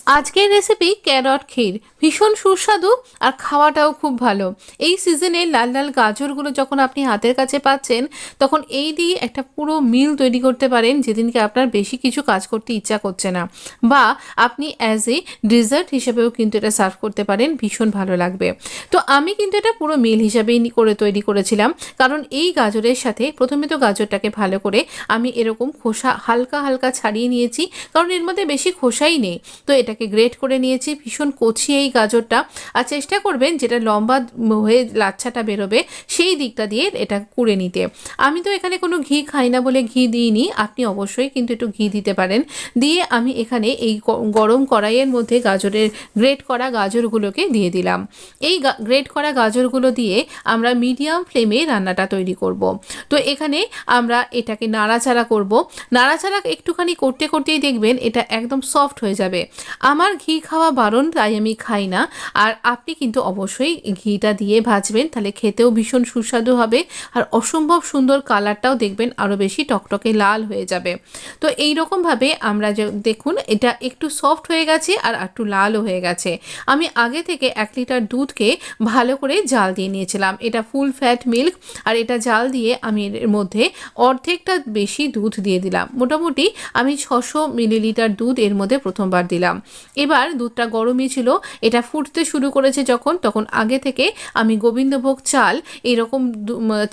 আজকের recipe carrot ক্ষীর ভীষণ সুস্বাদু আর খাওয়াটাও খুব ভালো। এই সিজনে লাল লাল গাজরগুলো যখন আপনি হাতের কাছে পাচ্ছেন তখন এই দিয়ে একটা পুরো মিল তৈরি করতে পারেন যেদিনকে আপনার বেশি কিছু কাজ করতে ইচ্ছা করছে না, বা আপনি অ্যাজ এ ডেজার্ট হিসেবেও কিন্তু এটা সার্ভ করতে পারেন, ভীষণ ভালো লাগবে। তো আমি কিন্তু এটা পুরো মিল হিসাবেই করে তৈরি করেছিলাম, কারণ এই গাজরের সাথে প্রথমে তো গাজরটাকে ভালো করে আমি এরকম খোসা হালকা হালকা ছাড়িয়ে নিয়েছি, কারণ এর মধ্যে বেশি খোসাই নেই। তো এটাকে গ্রেট করে নিয়েছি, ভীষণ কচি এই গাজরটা। আর চেষ্টা করবেন যেটা লম্বা হয়ে লাচ্ছাটা বেরোবে সেই দিকটা দিয়ে এটা কুড়ে নিতে। আমি তো এখানে কোনো ঘি খাই না বলে ঘি দিইনি, আপনি অবশ্যই কিন্তু একটু ঘি দিতে পারেন। দিয়ে আমি এখানে এই গরম কড়াইয়ের মধ্যে গাজরের গ্রেট করা গাজরগুলোকে দিয়ে দিলাম। এই গ্রেট করা গাজরগুলো দিয়ে আমরা মিডিয়াম ফ্লেমে রান্নাটা তৈরি করব। তো এখানে আমরা এটাকে নাড়াচাড়া করব। নাড়াচাড়া একটুখানি করতে করতেই দেখবেন এটা একদম সফট হয়ে যাবে। আমার ঘি খাওয়া বারণ, তাই আমি খাই না। আর আপনি কিন্তু অবশ্যই ঘিটা দিয়ে ভাজবেন, তাহলে খেতেও ভীষণ সুস্বাদু হবে আর অসম্ভব সুন্দর কালারটাও দেখবেন আরও বেশি টকটকে লাল হয়ে যাবে। তো এই রকমভাবে আমরা যে দেখুন এটা একটু সফট হয়ে গেছে আর একটু লালও হয়ে গেছে। আমি আগে থেকে 1 লিটার দুধকে ভালো করে জাল দিয়ে নিয়েছিলাম। এটা ফুল ফ্যাট মিল্ক, আর এটা জাল দিয়ে আমি এর মধ্যে অর্ধেকটা বেশি দুধ দিয়ে দিলাম। মোটামুটি আমি 600 মিলিলিটার দুধ এর মধ্যে প্রথমবার দিলাম। এবার দুধটা গরমই ছিল, এটা ফুটতে শুরু করেছে তখন আগে থেকে আমি গোবিন্দভোগ চাল এরকম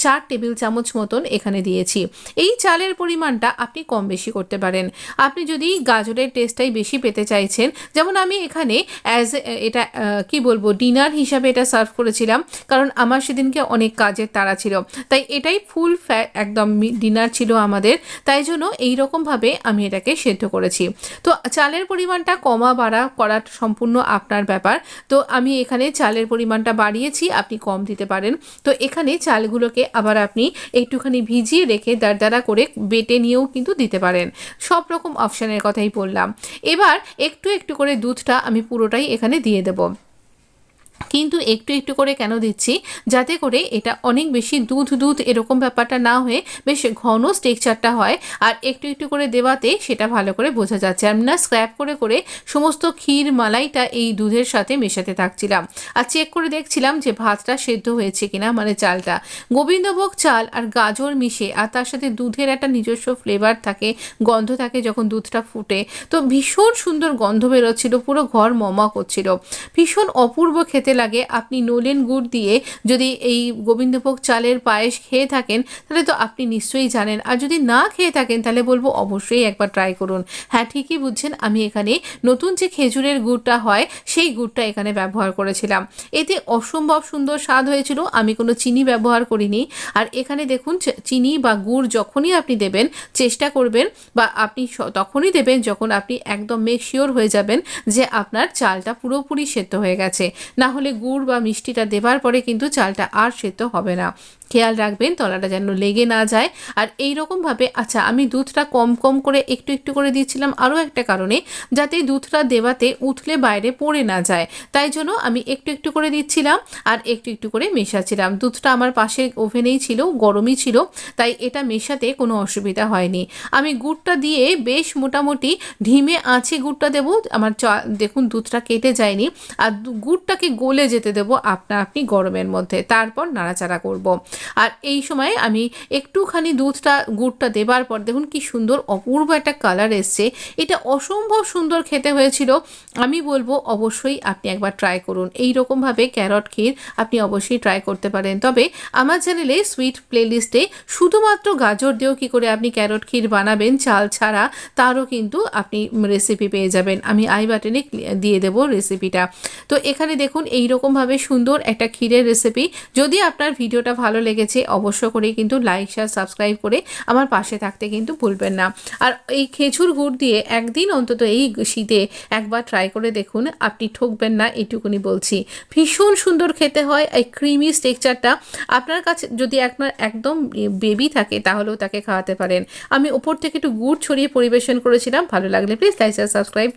4 টেবিল চামচ মতন এখানে দিয়েছি। এই চালের পরিমাণটা আপনি কম বেশি করতে পারেন। আপনি যদি গাজরের টেস্টটাই বেশি পেতে চাইছেন, যেমন আমি এখানে এটা কি বলবো ডিনার হিসাবে এটা সার্ভ করেছিলাম, কারণ আমার সেদিনকে অনেক কাজের তাড়া ছিল, তাই এটাই ফুল ফ্যাট একদম ডিনার ছিল আমাদের, তাই জন্য এইরকমভাবে আমি এটাকে সেদ্ধ করেছি। তো চালের পরিমাণটা কমা বাড়া করা সম্পূর্ণ আপনার ব্যাপার। তো আমি এখানে চালের পরিমাণটা বাড়িয়েছি, আপনি কম দিতে পারেন। তো এখানে চালগুলোকে আবার আপনি একটুখানি ভিজিয়ে রেখে দাঁড়া করে বেটে নিয়েও কিন্তু দিতে পারেন। সব রকম অপশানের কথাই বললাম। এবার একটু একটু করে দুধটা আমি পুরোটাই এখানে দিয়ে দেবো, কিন্তু একটু একটু করে কেন দিচ্ছি, যাতে করে এটা অনেক বেশি দুধ দুধ এরকম ব্যাপারটা না হয়ে বেশ ঘন টেক্সচারটা হয়। আর একটু একটু করে দেওয়াতে সেটা ভালো করে বোঝা যাচ্ছে। আমি না স্ক্র্যাপ করে করে সমস্ত ক্ষীর মালাইটা এই দুধের সাথে মেশাতে থাকছিলাম আর চেক করে দেখছিলাম যে ভাতটা সেদ্ধ হয়েছে কিনা, মানে চালটা। গোবিন্দভোগ চাল আর গাজর মিশে আর তার সাথে দুধের একটা নিজস্ব ফ্লেভার থাকে, গন্ধ থাকে যখন দুধটা ফুটে, তো ভীষণ সুন্দর গন্ধ বেরোচ্ছিল, পুরো ঘর মমা করছিল, ভীষণ অপূর্ব খেতে লাগে। আপনি নলেন গুড় দিয়ে যদি এই গোবিন্দভোগ চালের পায়েস খেয়ে থাকেন তাহলে তো আপনি নিশ্চয়ই জানেন, আর যদি না খেয়ে থাকেন তাহলে বলবো অবশ্যই একবার ট্রাই করুন। হ্যাঁ, ঠিকই বুঝছেন, আমি এখানে নতুন যে খেজুরের গুড়টা হয় সেই গুড়টা এখানে ব্যবহার করেছিলাম। এতে অসম্ভব সুন্দর স্বাদ হয়েছিল, আমি কোনো চিনি ব্যবহার করিনি। আর এখানে দেখুন চিনি বা গুড় যখনই আপনি দেবেন চেষ্টা করবেন, বা আপনি তখনই দেবেন যখন আপনি একদম মেক শিওর হয়ে যাবেন যে আপনার চালটা পুরোপুরি সেদ্ধ হয়ে গেছে। না হলে গুড় বা মিষ্টিটা দেবার পরে কিন্তু চালটা আর সেদ্ধ হবে না। খেয়াল রাখবেন তলাটা যেন লেগে না যায়। আর এই রকমভাবে আচ্ছা, আমি দুধটা কম কম করে একটু একটু করে দিচ্ছিলাম আরও একটা কারণে, যাতে দুধটা দেওয়াতে উঠলে বাইরে পড়ে না যায়, তাই জন্য আমি একটু একটু করে দিচ্ছিলাম আর একটু একটু করে মেশাচ্ছিলাম। দুধটা আমার পাশে ওভেনেই ছিল, গরমই ছিল, তাই এটা মেশাতে কোনো অসুবিধা হয়নি। আমি গুড়টা দিয়ে বেশ মোটামুটি ধিমে আঁচে গুড়টা দেবো, আমার দেখুন দুধটা কেটে যায়নি, আর গুড়টাকে গলে যেতে দেবো আপনি গরমের মধ্যে, তারপর নাড়াচাড়া করব। আর এই সময় আমি একটুখানি গুড়টা দেবার পর দেখুন কি সুন্দর অপূর্ব একটা কালার এসছে, এটা অসম্ভব সুন্দর খেতে হয়েছিল। আমি বলবো অবশ্যই আপনি একবার ট্রাই করুন। এই রকমভাবে ক্যারট ক্ষীর আপনি অবশ্যই ট্রাই করতে পারেন। তবে আমার চ্যানেলে সুইট প্লেলিস্টে শুধুমাত্র গাজর দিয়েও কী করে আপনি ক্যারট ক্ষীর বানাবেন চাল ছাড়া, তারও কিন্তু আপনি রেসিপি পেয়ে যাবেন, আমি আই বাটনে দিয়ে দেবো রেসিপিটা। তো এখানে দেখুন এই রকমভাবে সুন্দর একটা ক্ষীরের রেসিপি। যদি আপনার ভিডিওটা ভালো লেগেছে অবশ্য করেই কিন্তু লাইক শেয়ার সাবস্ক্রাইব করে আমার পাশে থাকতে কিন্তু ভুলবেন না। আর এই খেজুর গুড় দিয়ে একদিন অন্তত এই শীতে একবার ট্রাই করে দেখুন, আপনি ঠকবেন না, এটুকুনি বলছি। ভীষণ সুন্দর খেতে হয়, এই ক্রিমি টেক্সচারটা। আপনার কাছে যদি আপনার একদম বেবি থাকে তাহলেও তাকে খাওয়াতে পারেন। আমি ওপর থেকে একটু গুড় ছড়িয়ে পরিবেশন করেছিলাম। ভালো লাগলে প্লিজ লাইক শেয়ার সাবস্ক্রাইব।